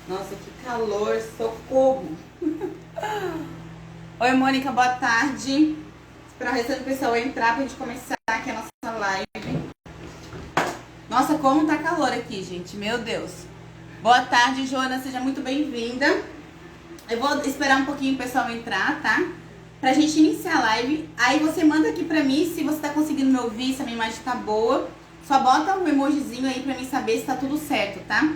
Nossa, que calor, socorro. Oi, Mônica, boa tarde. Esperar o restante do pessoal entrar pra gente começar aqui a nossa live. Nossa, como tá calor aqui, gente, meu Deus. Boa tarde, Joana, seja muito bem-vinda. Eu vou esperar um pouquinho o pessoal entrar, tá? Pra gente iniciar a live. Aí você manda aqui pra mim se você tá conseguindo me ouvir, se a minha imagem tá boa. Só bota um emojizinho aí pra mim saber se tá tudo certo, tá?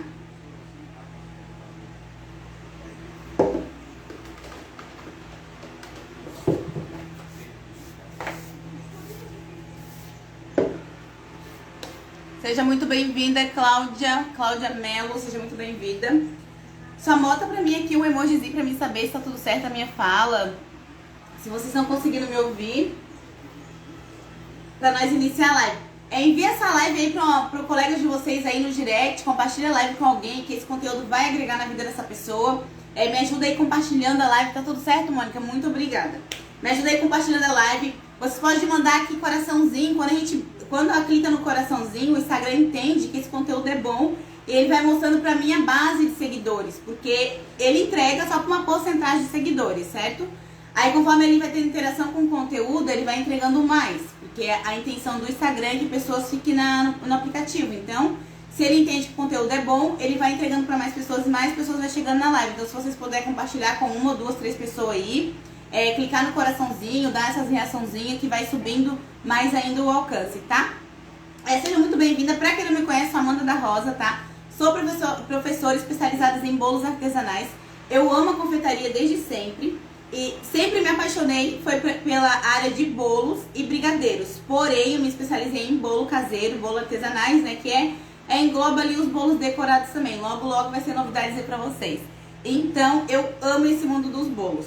Seja muito bem-vinda, Cláudia Mello, seja muito bem-vinda. Só bota pra mim aqui um emojizinho pra mim saber se tá tudo certo a minha fala. Se vocês estão conseguindo me ouvir. Pra nós iniciar a live. Envia essa live aí pro colegas de vocês aí no direct. Compartilha a live com alguém, que esse conteúdo vai agregar na vida dessa pessoa. Me ajuda aí compartilhando a live. Tá tudo certo, Mônica? Muito obrigada. Me ajuda aí compartilhando a live. Vocês podem mandar aqui coraçãozinho. Quando ela clica no coraçãozinho, o Instagram entende que esse conteúdo é bom. E ele vai mostrando pra mim a base de seguidores. Porque ele entrega só pra uma porcentagem de seguidores, certo? Aí conforme ele vai ter interação com o conteúdo, ele vai entregando mais. Porque a intenção do Instagram é que pessoas fiquem no aplicativo. Então, se ele entende que o conteúdo é bom, ele vai entregando para mais pessoas e mais pessoas vai chegando na live. Então, se vocês puderem compartilhar com uma, duas, três pessoas aí, clicar no coraçãozinho, dar essas reaçãozinhas que vai subindo mais ainda o alcance, tá? Seja muito bem-vinda. Para quem não me conhece, sou Amanda da Rosa, tá? Sou professora especializada em bolos artesanais. Eu amo a confeitaria desde sempre. E sempre me apaixonei foi pela área de bolos e brigadeiros. Porém, eu me especializei em bolo caseiro, bolo artesanais, né? Que engloba ali os bolos decorados também. Logo, logo vai ser novidades aí pra vocês. Então, eu amo esse mundo dos bolos.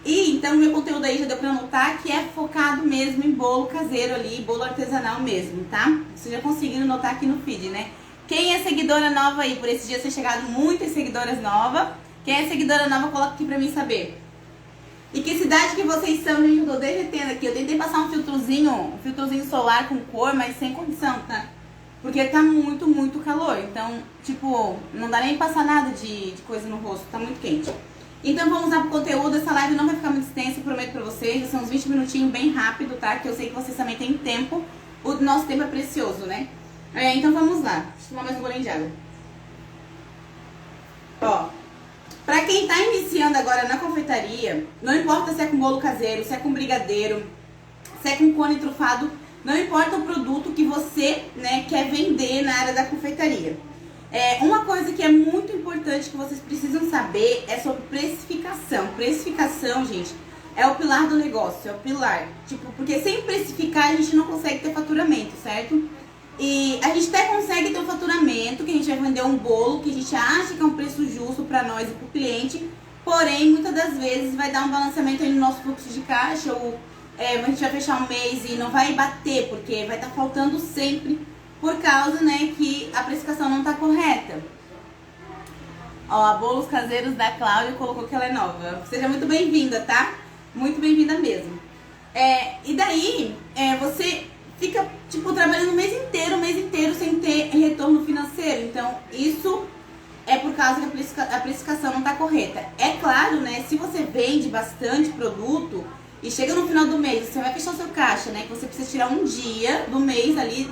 E então, meu conteúdo aí já deu pra notar que é focado mesmo em bolo caseiro ali, bolo artesanal mesmo, tá? Vocês já conseguiram notar aqui no feed, né? Quem é seguidora nova aí, por esse dia ter chegado muitas seguidoras novas. Quem é seguidora nova, coloca aqui pra mim saber. E que cidade que vocês são, gente? Eu tô derretendo aqui. Eu tentei passar um filtrozinho solar com cor, mas sem condição, tá? Porque tá muito, muito calor. Então, tipo, não dá nem passar nada de coisa no rosto. Tá muito quente. Então vamos lá pro conteúdo. Essa live não vai ficar muito extensa, prometo pra vocês. São uns 20 minutinhos bem rápido, tá? Que eu sei que vocês também têm tempo. O nosso tempo é precioso, né? Então vamos lá. Deixa eu tomar mais um golinho de água. Ó. Pra quem tá iniciando agora na confeitaria, não importa se é com bolo caseiro, se é com brigadeiro, se é com cone trufado, não importa o produto que você, né, quer vender na área da confeitaria. Uma coisa que é muito importante que vocês precisam saber é sobre precificação. Precificação, gente, é o pilar do negócio, é o pilar. Tipo, porque sem precificar a gente não consegue ter faturamento, certo? E a gente até consegue ter um faturamento, que a gente vai vender um bolo que a gente acha que é um preço justo para nós e para o cliente, porém, muitas das vezes vai dar um balanceamento aí no nosso fluxo de caixa, ou a gente vai fechar um mês e não vai bater, porque vai estar faltando sempre, por causa, né, que a precificação não está correta. Ó, a Bolos Caseiros da Cláudia colocou que ela é nova. Seja muito bem-vinda, tá? Muito bem-vinda mesmo. E daí, você fica, tipo, trabalhando o mês inteiro sem ter retorno financeiro. Então, isso é por causa que a precificação não está correta. É claro, né, se você vende bastante produto e chega no final do mês, você vai fechar o seu caixa, né, que você precisa tirar um dia do mês ali,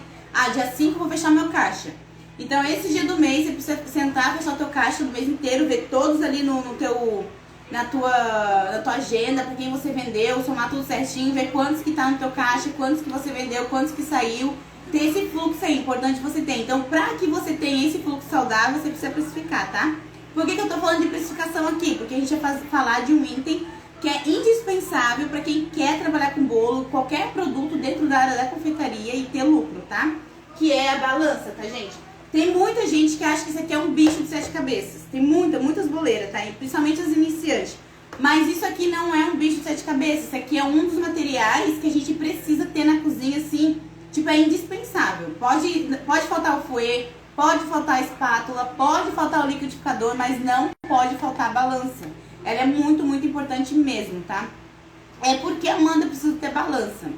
dia 5 eu vou fechar meu caixa. Então, esse dia do mês, você precisa sentar, fechar o teu caixa do mês inteiro, ver todos ali na tua agenda, para quem você vendeu, somar tudo certinho, ver quantos que tá no teu caixa, quantos que você vendeu, quantos que saiu. Ter esse fluxo aí, importante você ter. Então, para que você tenha esse fluxo saudável, você precisa precificar, tá? Por que eu tô falando de precificação aqui? Porque a gente vai falar de um item que é indispensável para quem quer trabalhar com bolo, qualquer produto dentro da área da confeitaria e ter lucro, tá? Que é a balança, tá, gente? Tem muita gente que acha que isso aqui é um bicho de 7 cabeças. Tem muitas boleiras, tá? E principalmente as iniciantes. Mas isso aqui não é um bicho de 7 cabeças. Isso aqui é um dos materiais que a gente precisa ter na cozinha, assim, tipo, é indispensável. Pode faltar o fouet, pode faltar a espátula, pode faltar o liquidificador, mas não pode faltar a balança. Ela é muito, muito importante mesmo, tá? Porque a Amanda precisa ter balança.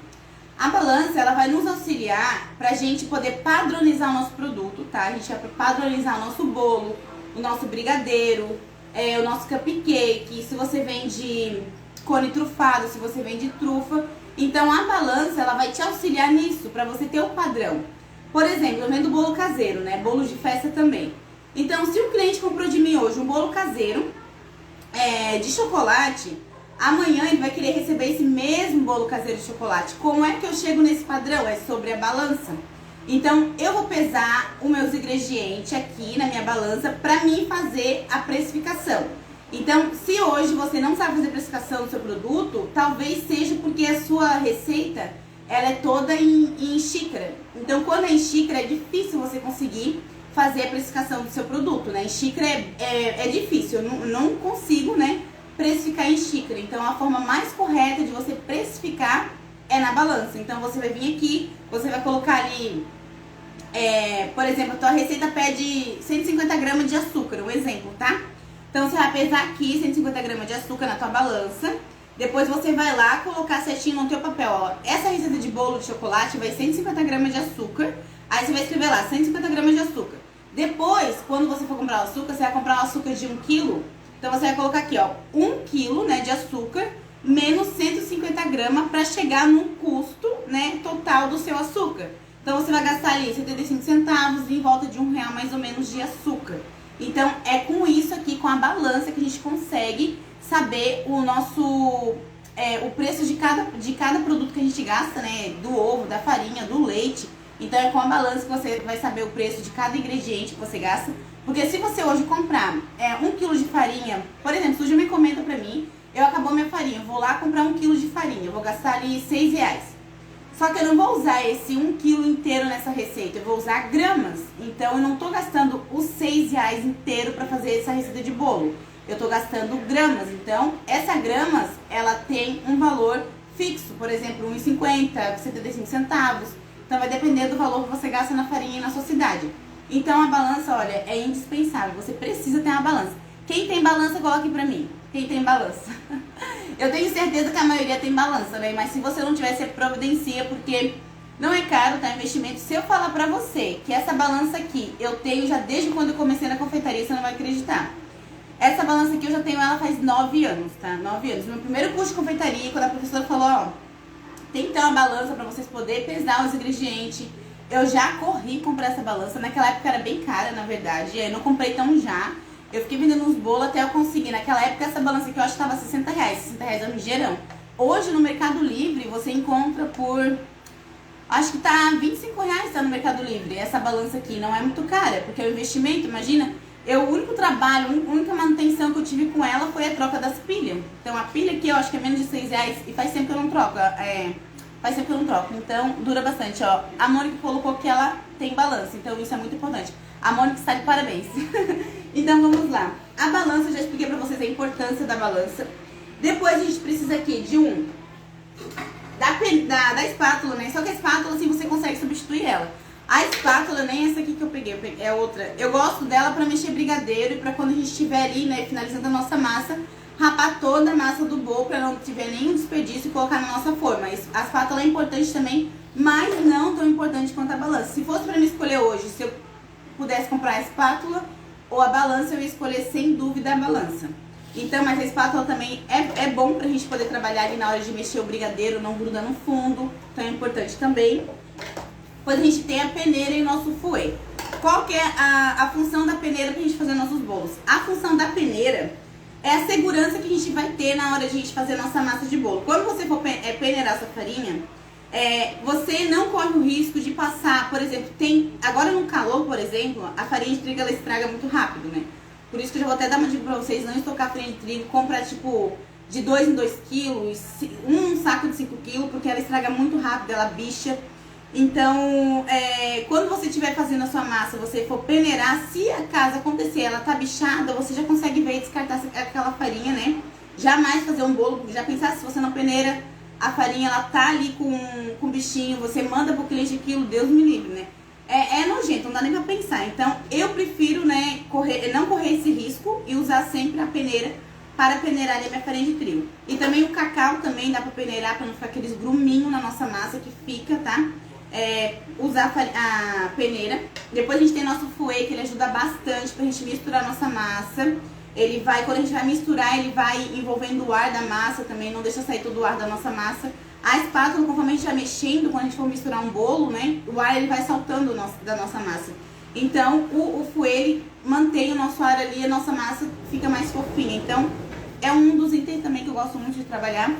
A balança, ela vai nos auxiliar pra gente poder padronizar o nosso produto, tá? A gente vai padronizar o nosso bolo, o nosso brigadeiro, o nosso cupcake, se você vende cone trufado, se você vende trufa. Então a balança, ela vai te auxiliar nisso, para você ter o padrão. Por exemplo, eu vendo bolo caseiro, né? Bolo de festa também. Então, se o cliente comprou de mim hoje um bolo caseiro de chocolate, amanhã ele vai querer receber esse mesmo bolo caseiro de chocolate. Como é que eu chego nesse padrão? É sobre a balança. Então, eu vou pesar os meus ingredientes aqui na minha balança para mim fazer a precificação. Então, se hoje você não sabe fazer precificação do seu produto, talvez seja porque a sua receita ela é toda em xícara. Então, quando é em xícara, é difícil você conseguir fazer a precificação do seu produto, né? Em xícara é difícil, eu não consigo, né, precificar em xícara. Então, a forma mais correta de você precificar é na balança. Então, você vai vir aqui, você vai colocar ali, por exemplo, a tua receita pede 150 gramas de açúcar, um exemplo, tá? Então, você vai pesar aqui 150 gramas de açúcar na tua balança. Depois você vai lá colocar certinho no teu papel, ó. Essa receita de bolo de chocolate vai 150 gramas de açúcar. Aí você vai escrever lá, 150 gramas de açúcar. Depois, quando você for comprar o açúcar, você vai comprar o açúcar de 1 kg. Então você vai colocar aqui, ó, 1 kg, né, de açúcar, menos 150 gramas para chegar no custo, né, total do seu açúcar. Então você vai gastar ali 75 centavos em volta de R$1 mais ou menos de açúcar. Então é com isso aqui, com a balança, que a gente consegue saber o nosso o preço de cada produto que a gente gasta, né? Do ovo, da farinha, do leite. Então é com a balança que você vai saber o preço de cada ingrediente que você gasta. Porque se você hoje comprar 1 kg de farinha, por exemplo, surge uma encomenda pra mim, acabou minha farinha, eu vou lá comprar 1 kg de farinha, eu vou gastar ali R$6. Só que eu não vou usar esse 1 kg inteiro nessa receita, eu vou usar gramas. Então eu não tô gastando os R$6 inteiro pra fazer essa receita de bolo. Eu tô gastando gramas. Então essa gramas, ela tem um valor fixo, por exemplo, R$1,50, 75 centavos. Então vai depender do valor que você gasta na farinha e na sua cidade. Então a balança, olha, é indispensável, você precisa ter uma balança. Quem tem balança, coloque pra mim. Quem tem balança? Eu tenho certeza que a maioria tem balança, né? Mas se você não tiver, você providencia, porque não é caro, tá? Investimento. Se eu falar pra você que essa balança aqui eu tenho já desde quando eu comecei na confeitaria, você não vai acreditar. Essa balança aqui eu já tenho ela faz 9 anos, tá? 9 anos. Meu primeiro curso de confeitaria, quando a professora falou, ó, tem que ter uma balança pra vocês poderem pesar os ingredientes. Eu já corri comprar essa balança. Naquela época era bem cara, na verdade. Eu não comprei tão já. Eu fiquei vendendo uns bolos até eu conseguir. Naquela época essa balança aqui eu acho que tava R$60. R$60 é um gerão. Hoje no Mercado Livre você encontra por... Acho que tá R$25, tá, no Mercado Livre. Essa balança aqui não é muito cara, porque é um investimento, imagina. O único trabalho, a única manutenção que eu tive com ela foi a troca das pilhas. Então a pilha aqui eu acho que é menos de R$6 e faz tempo que eu não troco. Faz tempo que eu não troco, então dura bastante, ó. A Mônica colocou que ela tem balança, então isso é muito importante. A Mônica está de parabéns. Então vamos lá. A balança, eu já expliquei pra vocês a importância da balança. Depois a gente precisa aqui de da espátula, né? Só que a espátula, assim, você consegue substituir ela. A espátula, nem essa aqui que eu peguei, é outra. Eu gosto dela pra mexer brigadeiro e pra quando a gente estiver ali, né, finalizando a nossa massa, rapar toda a massa do bolo pra não tiver nenhum desperdício e colocar na nossa forma. A espátula é importante também, mas não tão importante quanto a balança. Se fosse pra mim escolher hoje, se eu pudesse comprar a espátula ou a balança, eu ia escolher sem dúvida a balança. Então, mas a espátula também é bom pra gente poder trabalhar ali na hora de mexer o brigadeiro, não gruda no fundo, então é importante também. Depois a gente tem a peneira e nosso fouet. Qual que é a função da peneira pra gente fazer nossos bolos? A função da peneira é a segurança que a gente vai ter na hora de a gente fazer a nossa massa de bolo. Quando você for peneirar sua farinha, você não corre o risco de passar, por exemplo, agora no calor, por exemplo, a farinha de trigo ela estraga muito rápido, né? Por isso que eu já vou até dar uma dica pra vocês, não estocar farinha de trigo, compra tipo de 2 em 2 quilos, um saco de 5 quilos, porque ela estraga muito rápido, ela bicha. Então, quando você estiver fazendo a sua massa, você for peneirar, se acaso acontecer, ela tá bichada, você já consegue ver e descartar aquela farinha, né? Jamais fazer um bolo, já pensar, se você não peneira, a farinha, ela tá ali com bichinho, você manda pro cliente aquilo, Deus me livre, né? É nojento, não dá nem pra pensar. Então, eu prefiro, né, não correr esse risco e usar sempre a peneira para peneirar a minha farinha de trigo. E também o cacau também dá pra peneirar, pra não ficar aqueles gruminhos na nossa massa que fica, tá? usar a peneira. Depois a gente tem nosso fouet, que ele ajuda bastante pra gente misturar a nossa massa. Ele vai, quando a gente vai misturar, ele vai envolvendo o ar da massa também, não deixa sair todo o ar da nossa massa. A espátula, conforme a gente vai mexendo, quando a gente for misturar um bolo, né, o ar ele vai saltando da nossa massa. Então, o fouet, ele mantém o nosso ar ali, a nossa massa fica mais fofinha. Então, é um dos itens também que eu gosto muito de trabalhar.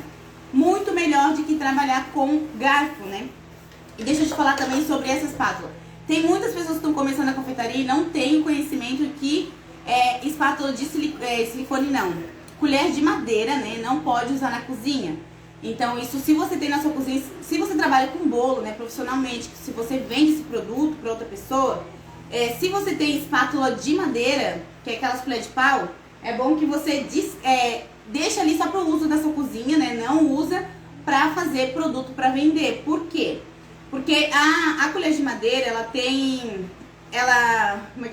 Muito melhor do que trabalhar com garfo, né? E deixa eu te falar também sobre essa espátula. Tem muitas pessoas que estão começando a confeitaria e não têm o conhecimento que espátula de silicone não. Colher de madeira, né? Não pode usar na cozinha. Então, isso, se você tem na sua cozinha, se você trabalha com bolo, né, profissionalmente, se você vende esse produto para outra pessoa, se você tem espátula de madeira, que é aquelas colheres de pau, é bom que você deixa ali só para o uso da sua cozinha, né? Não usa para fazer produto para vender. Por quê? Porque a colher de madeira, ela tem...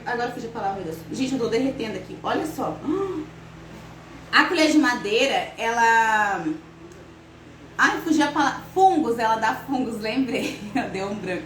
agora fugiu a palavra, meu Deus. Gente, eu tô derretendo aqui. Olha só. A colher de madeira, ela... Ai, fugiu a palavra. Fungos, ela dá fungos, lembrei. Deu um branco.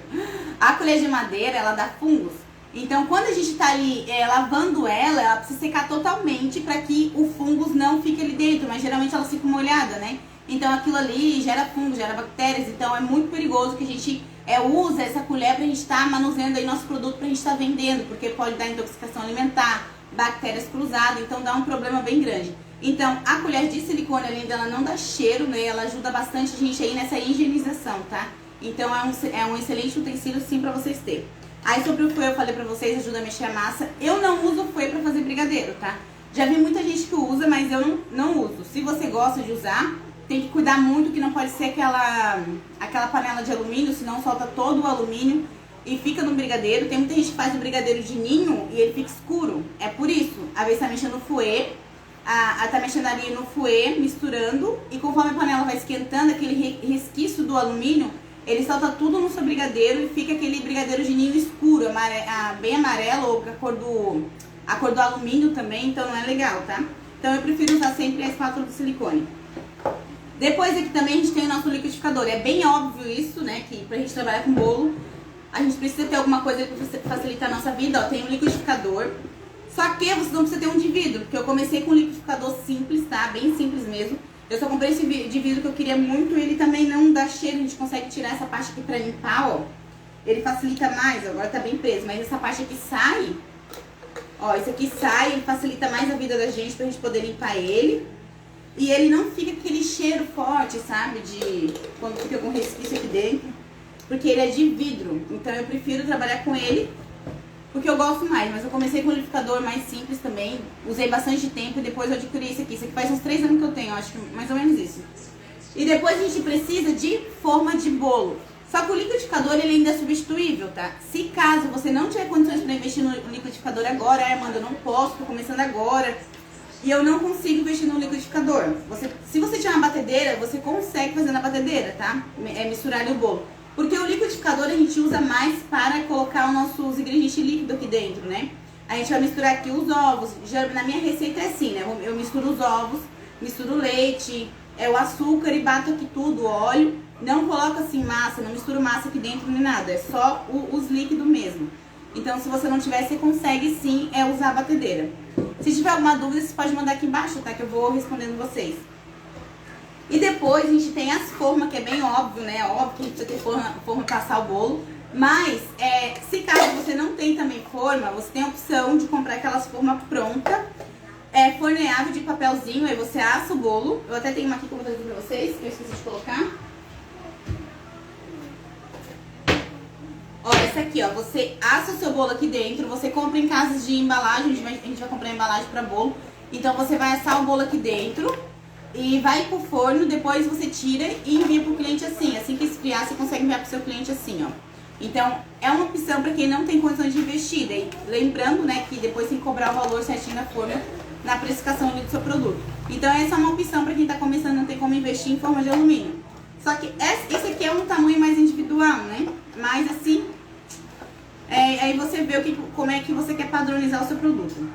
A colher de madeira, ela dá fungos. Então, quando a gente tá ali lavando ela precisa secar totalmente para que o fungos não fique ali dentro. Mas geralmente ela fica molhada, né? Então, aquilo ali gera fungos, gera bactérias. Então, é muito perigoso que a gente usa essa colher pra gente estar manuseando aí nosso produto pra gente estar vendendo. Porque pode dar intoxicação alimentar, bactérias cruzadas. Então, dá um problema bem grande. Então, a colher de silicone, além dela não dar cheiro, né? Ela ajuda bastante a gente aí nessa higienização, tá? Então, é um excelente utensílio sim pra vocês terem. Aí sobre o fouet eu falei pra vocês, ajuda a mexer a massa. Eu não uso o fouet pra fazer brigadeiro, tá? Já vi muita gente que usa, mas eu não uso. Se você gosta de usar, tem que cuidar muito que não pode ser aquela panela de alumínio, senão solta todo o alumínio e fica no brigadeiro. Tem muita gente que faz o brigadeiro de ninho e ele fica escuro. É por isso. Às vezes tá mexendo no fouet, tá mexendo ali no fouet, misturando, e conforme a panela vai esquentando, aquele resquício do alumínio, ele solta tudo no seu brigadeiro e fica aquele brigadeiro de ninho escuro, bem amarelo, ou a cor do alumínio também, então não é legal, tá? Então eu prefiro usar sempre a espátula de silicone. Depois aqui também a gente tem o nosso liquidificador. É bem óbvio isso, né, que pra gente trabalhar com bolo, a gente precisa ter alguma coisa pra facilitar a nossa vida. Ó, tem um liquidificador, só que você não precisa ter um de vidro, porque eu comecei com um liquidificador simples, tá? Bem simples mesmo. Eu só comprei esse de vidro que eu queria muito, ele também não dá cheiro, a gente consegue tirar essa parte aqui pra limpar, ó. Ele facilita mais, agora tá bem preso, mas essa parte aqui sai, ó, isso aqui sai, ele facilita mais a vida da gente pra gente poder limpar ele. E ele não fica aquele cheiro forte, sabe, de quando fica com resquício aqui dentro, porque ele é de vidro, então eu prefiro trabalhar com ele, porque eu gosto mais. Mas eu comecei com um liquidificador mais simples também, usei bastante tempo e depois eu adquiri esse aqui. Esse aqui faz uns 3 anos que eu tenho, acho que mais ou menos isso. E depois a gente precisa de forma de bolo. Só que o liquidificador ele ainda é substituível, tá? Se caso você não tiver condições para investir no liquidificador agora, Amanda, eu não posso, tô começando agora e eu não consigo investir no liquidificador. Se você tiver uma batedeira, você consegue fazer na batedeira, tá? Misturar ali o bolo. Porque o liquidificador a gente usa mais para colocar os nossos ingredientes líquidos aqui dentro, né? A gente vai misturar aqui os ovos. Na minha receita é assim, né? Eu misturo os ovos, misturo o leite, o açúcar e bato aqui tudo, o óleo. Não coloco assim massa, não misturo massa aqui dentro nem nada. É só os líquidos mesmo. Então, se você não tiver, você consegue sim usar a batedeira. Se tiver alguma dúvida, você pode mandar aqui embaixo, tá? Que eu vou respondendo vocês. E depois a gente tem as formas, que é bem óbvio, né? Óbvio que a gente precisa ter forma para assar o bolo. Mas, se caso você não tem também forma, você tem a opção de comprar aquelas formas prontas, forneável de papelzinho, aí você assa o bolo. Eu até tenho uma aqui que eu vou trazer pra vocês, que eu esqueci de colocar. Ó, essa aqui, ó, você assa o seu bolo aqui dentro, você compra em casas de embalagem, a gente vai comprar embalagem pra bolo. Então você vai assar o bolo aqui dentro e vai pro forno, depois você tira e envia pro cliente assim. Assim que esfriar, você consegue enviar pro seu cliente assim, ó. Então, é uma opção pra quem não tem condições de investir. Daí, lembrando, né, que depois tem que cobrar o valor certinho da forma na precificação do seu produto. Então, essa é uma opção pra quem tá começando e não tem como investir em forma de alumínio. Só que esse aqui é um tamanho mais individual, né? Mas assim, aí você vê como é que você quer padronizar o seu produto.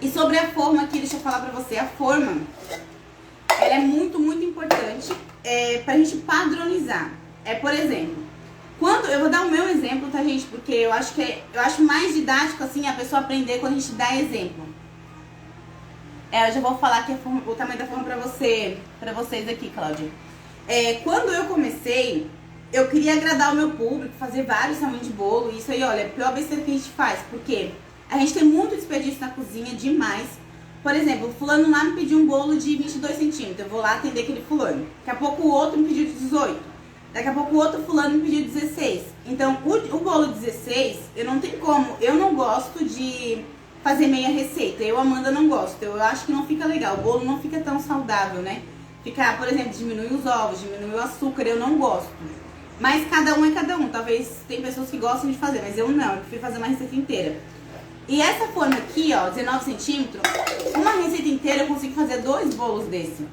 E sobre a forma aqui, deixa eu falar pra você, a forma, ela é muito, muito importante pra gente padronizar. Por exemplo, Quando eu vou dar o meu exemplo, tá, gente? Porque eu acho mais didático, assim, a pessoa aprender quando a gente dá exemplo. Eu já vou falar aqui o tamanho da forma pra vocês aqui, Cláudia. Quando eu comecei, eu queria agradar o meu público, fazer vários tamanhos de bolo. Isso aí, olha, é a pior besteira que a gente faz. Porque a gente tem muito desperdício na cozinha, demais. Por exemplo, o fulano lá me pediu um bolo de 22 centímetros. Eu vou lá atender aquele fulano. Daqui a pouco o outro me pediu de 18. Daqui a pouco o outro fulano me pediu 16. Então, o bolo 16, eu não tenho como. Eu não gosto de fazer meia receita. Eu, Amanda, não gosto. Eu acho que não fica legal. O bolo não fica tão saudável, né? Ficar, por exemplo, diminuir os ovos, diminuir o açúcar, eu não gosto. Mas cada um é cada um. Talvez tem pessoas que gostam de fazer, mas eu não. Eu prefiro fazer uma receita inteira. E essa forma aqui, ó, 19 centímetros, uma receita inteira eu consigo fazer 2 bolos desse.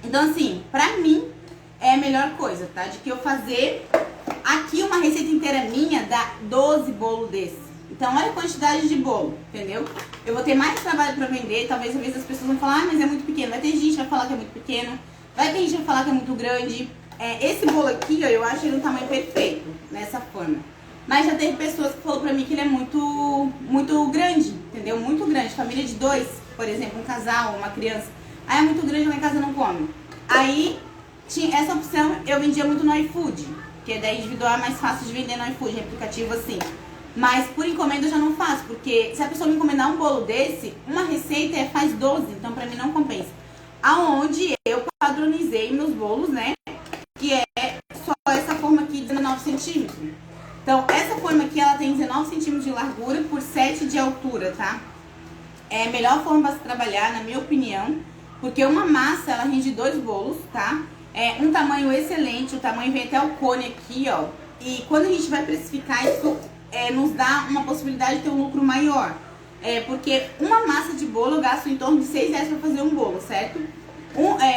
Então, assim, pra mim é a melhor coisa, tá? De que eu fazer aqui uma receita inteira minha dá 12 bolos desse. Então, olha a quantidade de bolo, entendeu? Eu vou ter mais trabalho pra vender. Talvez às vezes as pessoas vão falar, ah, mas é muito pequeno. Vai ter gente que vai falar que é muito pequeno. Vai ter gente que vai falar que é muito grande. Esse bolo aqui, ó, eu acho ele um tamanho perfeito, nessa forma. Mas já teve pessoas que falaram pra mim que ele é muito grande, entendeu? Muito grande. Família de 2, por exemplo, um casal, uma criança. Aí é muito grande, lá em casa não come. Aí, tinha essa opção, eu vendia muito no iFood. Porque daí individual é mais fácil de vender no iFood, aplicativo assim. Mas por encomenda eu já não faço, porque se a pessoa me encomendar um bolo desse, uma receita faz 12, então pra mim não compensa. Aonde eu padronizei meus bolos, né? Que é só essa forma aqui, 19 centímetros. Então, essa forma aqui, ela tem 19 centímetros de largura por 7 de altura, tá? É a melhor forma para se trabalhar, na minha opinião, porque uma massa, ela rende 2 bolos, tá? É um tamanho excelente, o tamanho vem até o cone aqui, ó. E quando a gente vai precificar, isso nos dá uma possibilidade de ter um lucro maior. Porque uma massa de bolo eu gasto em torno de R$6 para fazer um bolo, certo?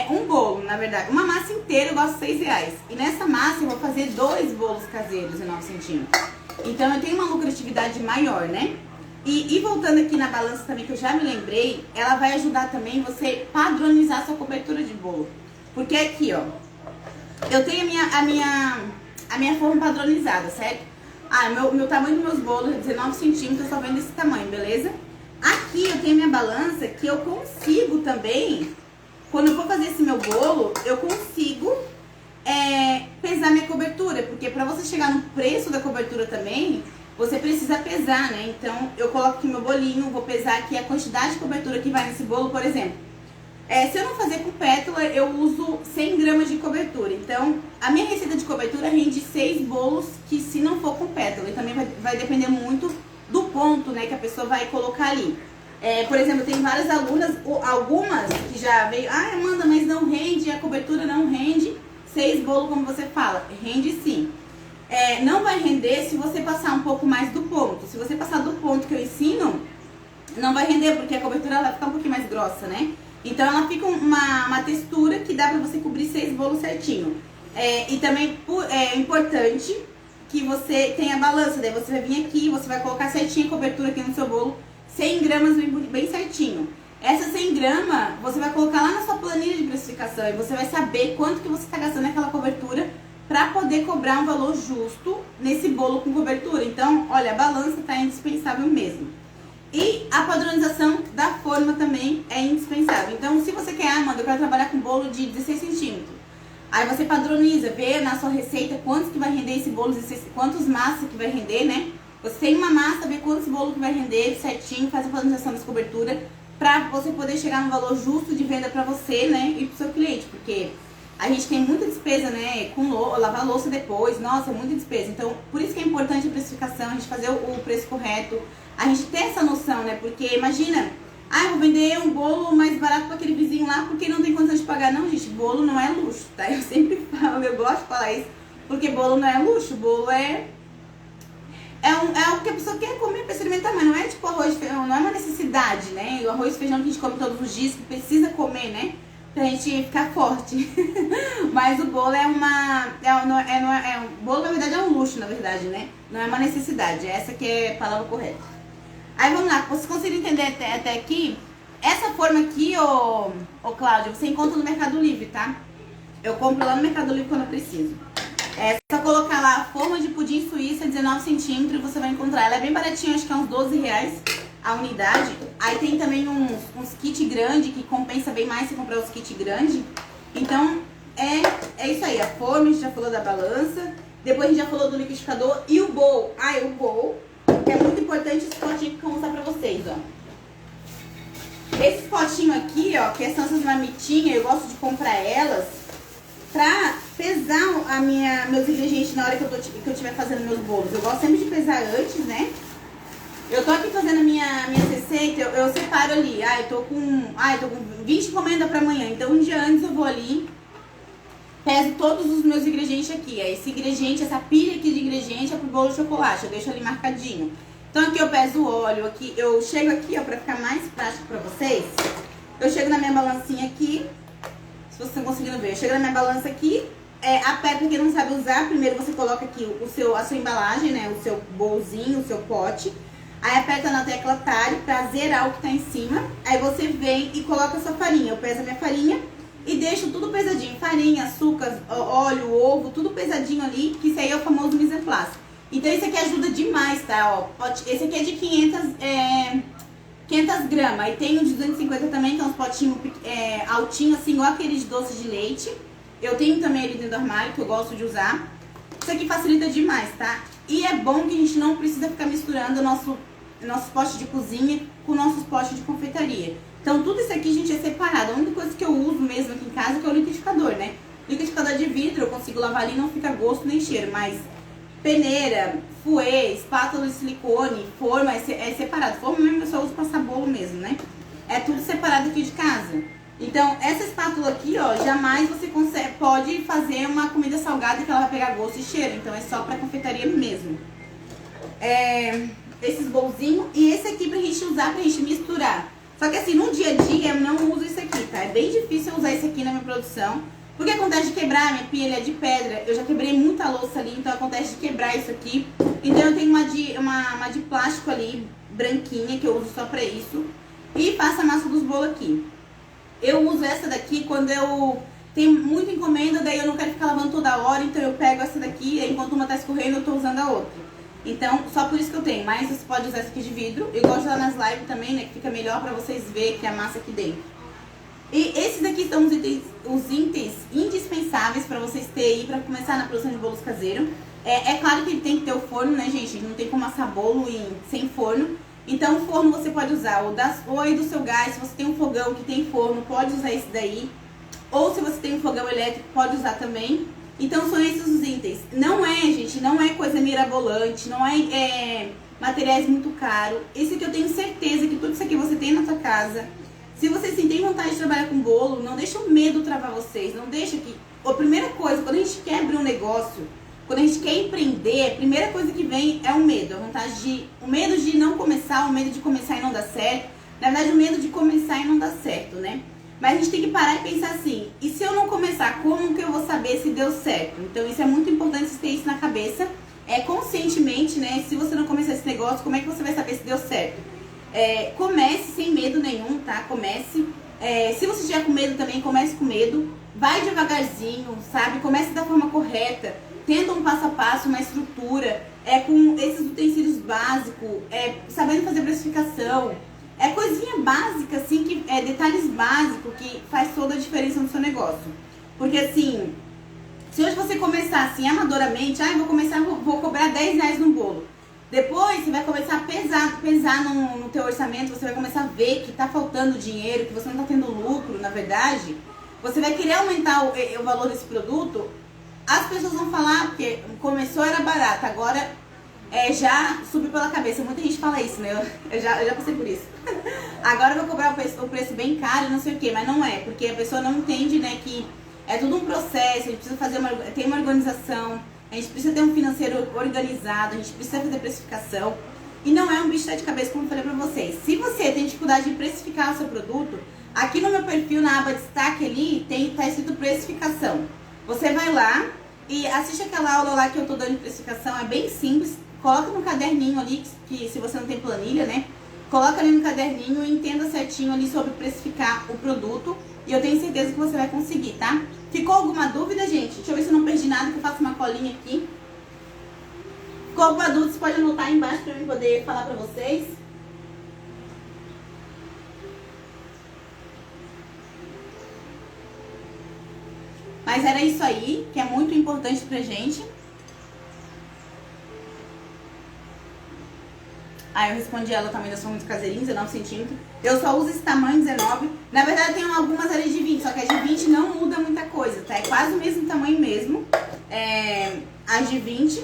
Um bolo, na verdade. Uma massa inteira eu gasto R$6. E nessa massa eu vou fazer 2 bolos caseiros, 19 centímetros. Então eu tenho uma lucratividade maior, né? E voltando aqui na balança também, que eu já me lembrei, ela vai ajudar também você padronizar sua cobertura de bolo. Porque aqui, ó, eu tenho a minha forma padronizada, certo? Meu tamanho dos meus bolos é 19 centímetros, eu só vendo esse tamanho, beleza? Aqui eu tenho minha balança que eu consigo também, quando eu for fazer esse meu bolo, eu consigo pesar minha cobertura. Porque pra você chegar no preço da cobertura também, você precisa pesar, né? Então eu coloco aqui meu bolinho, vou pesar aqui a quantidade de cobertura que vai nesse bolo, por exemplo. Se eu não fazer com pétala, eu uso 100 gramas de cobertura. Então, a minha receita de cobertura rende 6 bolos, que se não for com pétala. E também vai depender muito do ponto, né, que a pessoa vai colocar ali. Por exemplo, tem várias alunas, algumas que já veio, Amanda, mas não rende, a cobertura não rende 6 bolos, como você fala. Rende sim. Não vai render se você passar um pouco mais do ponto. Se você passar do ponto que eu ensino, não vai render, porque a cobertura vai ficar um pouquinho mais grossa, né? Então ela fica uma textura que dá pra você cobrir 6 bolos certinho. E também é importante que você tenha a balança. Daí você vai vir aqui, você vai colocar certinho a cobertura aqui no seu bolo, 100 gramas bem certinho. Essa 100 gramas você vai colocar lá na sua planilha de precificação e você vai saber quanto que você está gastando naquela cobertura para poder cobrar um valor justo nesse bolo com cobertura. Então, olha, a balança tá indispensável mesmo. E a padronização da forma também é indispensável. Então, se você quer, Amanda, eu quero trabalhar com bolo de 16 centímetros. Aí você padroniza, vê na sua receita quanto que vai render esse bolo, quantos massas que vai render, né? Você tem uma massa, vê quantos bolos que vai render certinho, faz a padronização dessa cobertura pra você poder chegar no valor justo de venda pra você, né? E pro seu cliente, porque a gente tem muita despesa, né? Com lavar louça depois, nossa, muita despesa. Então, por isso que é importante a precificação, a gente fazer o preço correto. A gente ter essa noção, né? Porque imagina, eu vou vender um bolo mais barato para aquele vizinho lá porque não tem condição de pagar. Não, gente, bolo não é luxo, tá? Eu sempre falo, eu gosto de falar isso, porque bolo não é luxo, bolo é o que a pessoa quer comer para se alimentar, mas não é tipo arroz e feijão, não é uma necessidade, né? O arroz e feijão que a gente come todos os dias, que precisa comer, né? Pra gente ficar forte. Mas o bolo bolo na verdade é um luxo, na verdade, né? Não é uma necessidade, essa que é a palavra correta. Aí vamos lá, vocês conseguiram entender até aqui? Essa forma aqui, ô Cláudia, você encontra no Mercado Livre, tá? Eu compro lá no Mercado Livre quando eu preciso. Essa colocar lá forma de pudim suíça, 19 centímetros, você vai encontrar. Ela é bem baratinha, acho que é uns 12 reais a unidade. Aí tem também uns kit grande, que compensa bem mais se comprar os kit grande. Então, é isso aí. A forma, a gente já falou da balança. Depois a gente já falou do liquidificador. E o bowl. O bowl, que é muito importante, esse potinho que eu vou mostrar pra vocês, ó. Esse potinho aqui, ó, que são essas marmitinhas, eu gosto de comprar elas pra pesar meus ingredientes na hora que eu estiver fazendo meus bolos. Eu gosto sempre de pesar antes, né? Eu tô aqui fazendo a minha receita, eu separo ali. Eu tô com 20 encomendas pra amanhã. Então um dia antes eu vou ali, peso todos os meus ingredientes aqui. Esse ingrediente, essa pilha aqui de ingredientes é pro bolo de chocolate. Eu deixo ali marcadinho. Então aqui eu peso o óleo, aqui eu chego aqui, ó, pra ficar mais prático pra vocês. Eu chego na minha balancinha aqui, se vocês estão conseguindo ver. Eu chego na minha balança aqui, aperta, quem não sabe usar, primeiro você coloca aqui a sua embalagem, né, o seu bolzinho, o seu pote. Aí aperta na tecla Talhe pra zerar o que tá em cima. Aí você vem e coloca a sua farinha. Eu peso a minha farinha e deixo tudo pesadinho. Farinha, açúcar, óleo, ovo, tudo pesadinho ali, que isso aí é o famoso mise en place. Então esse aqui ajuda demais, tá? Ó, esse aqui é de 500 gramas. Aí tem o de 250 também, que é uns potinhos altinhos, assim, igual aquele de doce de leite. Eu tenho também ele dentro do armário, que eu gosto de usar. Isso aqui facilita demais, tá? E é bom que a gente não precisa ficar misturando nossos potes de cozinha com nossos potes de confeitaria. Então tudo isso aqui, gente, é separado. A única coisa que eu uso mesmo aqui em casa que é o liquidificador, né? Liquidificador de vidro, eu consigo lavar ali, não fica gosto nem cheiro, mas peneira, fouet, espátula de silicone, forma é separado. Forma mesmo eu só uso pra passar bolo mesmo, né? É tudo separado aqui de casa. Então, essa espátula aqui, ó, jamais você pode fazer uma comida salgada que ela vai pegar gosto e cheiro. Então, é só pra confeitaria mesmo. Esses bolzinhos. E esse aqui pra gente usar, pra gente misturar. Só que assim, no dia a dia eu não uso isso aqui, tá? É bem difícil eu usar isso aqui na minha produção. Porque acontece de quebrar, minha pia é de pedra. Eu já quebrei muita louça ali, então acontece de quebrar isso aqui. Então eu tenho uma de plástico ali, branquinha, que eu uso só pra isso. E faço a massa dos bolos aqui. Eu uso essa daqui quando eu tenho muita encomenda, daí eu não quero ficar lavando toda hora, então eu pego essa daqui, e enquanto uma tá escorrendo eu tô usando a outra. Então, só por isso que eu tenho, mas você pode usar essa aqui de vidro. Eu gosto de usar nas lives também, né, que fica melhor pra vocês verem que a massa aqui dentro. E esses aqui são os itens indispensáveis pra vocês terem aí pra começar na produção de bolos caseiros. É claro que ele tem que ter o forno, né, gente? Não tem como assar bolo sem forno. Então, o forno você pode usar ou aí do seu gás. Se você tem um fogão que tem forno, pode usar esse daí. Ou se você tem um fogão elétrico, pode usar também. Então, são esses os itens. Não é, gente, não é coisa mirabolante, não é materiais muito caros. Esse aqui eu tenho certeza que tudo isso aqui você tem na sua casa. Se você sim tem vontade de trabalhar com bolo, não deixa o medo travar vocês. Não deixa que... A primeira coisa, quando a gente quer abrir um negócio, quando a gente quer empreender, a primeira coisa que vem é o medo. O medo de não começar, o medo de começar e não dar certo. Na verdade, o medo de começar e não dar certo, né? Mas a gente tem que parar e pensar assim, e se eu não começar, como que eu vou saber se deu certo? Então isso é muito importante você ter isso na cabeça, conscientemente, né? Se você não começar esse negócio, como é que você vai saber se deu certo? Comece sem medo nenhum, tá? Comece. Se você estiver com medo também, comece com medo. Vai devagarzinho, sabe? Comece da forma correta. Tendo um passo a passo, uma estrutura, com esses utensílios básicos, sabendo fazer precificação. Coisinha básica, assim, detalhes básicos que faz toda a diferença no seu negócio. Porque assim, se hoje você começar assim, amadoramente, vou cobrar 10 reais no bolo. Depois você vai começar a pesar no teu orçamento, você vai começar a ver que tá faltando dinheiro, que você não tá tendo lucro, na verdade. Você vai querer aumentar o valor desse produto, as pessoas vão falar que começou era barato, agora já subiu pela cabeça. Muita gente fala isso, né? Eu já passei por isso. Agora eu vou cobrar o preço bem caro, não sei o que, mas não é, porque a pessoa não entende, né, que é tudo um processo, a gente precisa ter uma organização, a gente precisa ter um financeiro organizado, a gente precisa fazer precificação. E não é um bicho de sete cabeças, como eu falei pra vocês. Se você tem dificuldade de precificar o seu produto, aqui no meu perfil, na aba destaque ali, tá escrito precificação. Você vai lá e assiste aquela aula lá que eu tô dando de precificação, é bem simples. Coloca no caderninho ali, que se você não tem planilha, né? Coloca ali no caderninho e entenda certinho ali sobre precificar o produto. E eu tenho certeza que você vai conseguir, tá? Ficou alguma dúvida, gente? Deixa eu ver se eu não perdi nada, que eu faço uma colinha aqui. Ficou alguma dúvida, você pode anotar aí embaixo pra eu poder falar pra vocês. Mas era isso aí, que é muito importante pra gente. Aí eu respondi ela, o tamanho da sua muito caseirinho, 19 centímetros. Eu só uso esse tamanho, 19. Na verdade, tem algumas ali de 20, só que as de 20 não muda muita coisa, tá? É quase o mesmo tamanho mesmo, as de 20.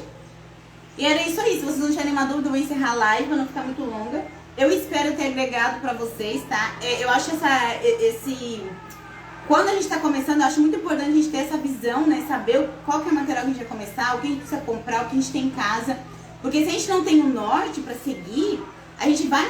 E era isso aí. Se vocês não tiverem nenhuma dúvida, eu vou encerrar a live pra não ficar muito longa. Eu espero ter agregado pra vocês, tá? Eu acho quando a gente tá começando, eu acho muito importante a gente ter essa visão, né? Saber qual que é o material que a gente vai começar, o que a gente precisa comprar, o que a gente tem em casa. Porque se a gente não tem um norte pra seguir, a gente vai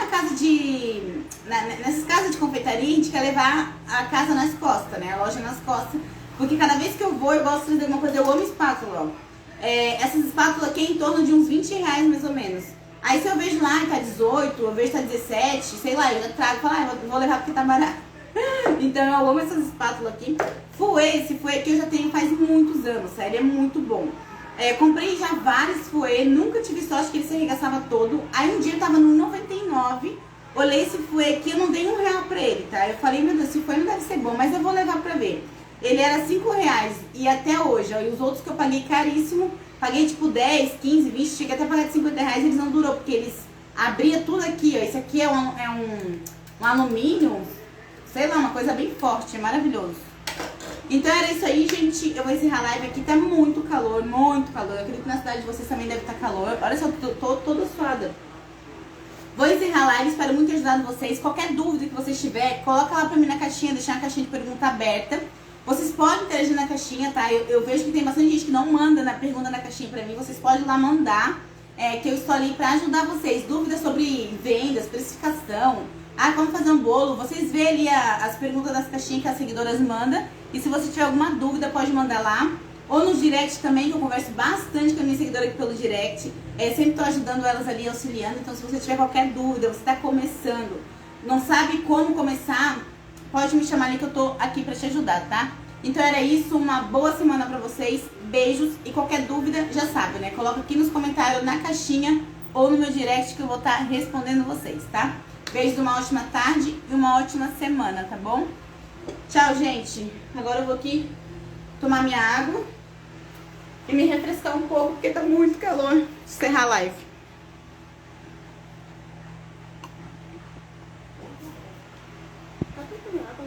nessas casas de confeitaria, a gente quer levar a casa nas costas, né? A loja nas costas. Porque cada vez que eu vou, eu gosto de trazer alguma coisa. Eu amo espátula, ó. Essas espátulas aqui é em torno de uns 20 reais, mais ou menos. Aí se eu vejo lá que tá 18, eu vejo que tá 17, sei lá, eu já trago e falo, vou levar porque tá barato. Então eu amo essas espátulas aqui. Esse fouet aqui eu já tenho faz muitos anos, sério, é muito bom. Comprei já vários fouet, nunca tive sorte que ele se arregaçava todo. Aí um dia eu tava no 99, olhei esse fouet aqui, eu não dei R$1 pra ele, tá? Eu falei, meu Deus, esse fouet não deve ser bom, mas eu vou levar pra ver. Ele era R$5 e até hoje, ó, e os outros que eu paguei caríssimo, paguei tipo 10, 15, 20, cheguei até a pagar de R$50, eles não durou, porque eles abriam tudo aqui, ó. Esse aqui é um alumínio, sei lá, uma coisa bem forte, é maravilhoso. Então era isso aí, gente. Eu vou encerrar a live aqui. Tá muito calor, muito calor. Eu acredito que na cidade de vocês também deve estar calor. Olha só, eu tô toda suada. Vou encerrar a live, espero muito ter ajudado vocês. Qualquer dúvida que vocês tiverem, coloca lá pra mim na caixinha, deixar a caixinha de pergunta aberta. Vocês podem interagir na caixinha, tá? Eu vejo que tem bastante gente que não manda na pergunta na caixinha pra mim. Vocês podem lá mandar, que eu estou ali pra ajudar vocês. Dúvidas sobre vendas, precificação, como fazer um bolo. Vocês vê ali as perguntas das caixinhas que as seguidoras mandam. E se você tiver alguma dúvida, pode mandar lá. Ou no direct também, que eu converso bastante com a minha seguidora aqui pelo direct. Sempre tô ajudando elas ali, auxiliando. Então se você tiver qualquer dúvida, você tá começando, não sabe como começar, pode me chamar ali que eu tô aqui pra te ajudar, tá? Então era isso, uma boa semana pra vocês. Beijos e qualquer dúvida, já sabe, né? Coloca aqui nos comentários, na caixinha ou no meu direct que eu vou estar respondendo vocês, tá? Beijo, uma ótima tarde e uma ótima semana, tá bom? Tchau, gente. Agora eu vou aqui tomar minha água e me refrescar um pouco, porque tá muito calor. Encerrar a live. Tá tudo água,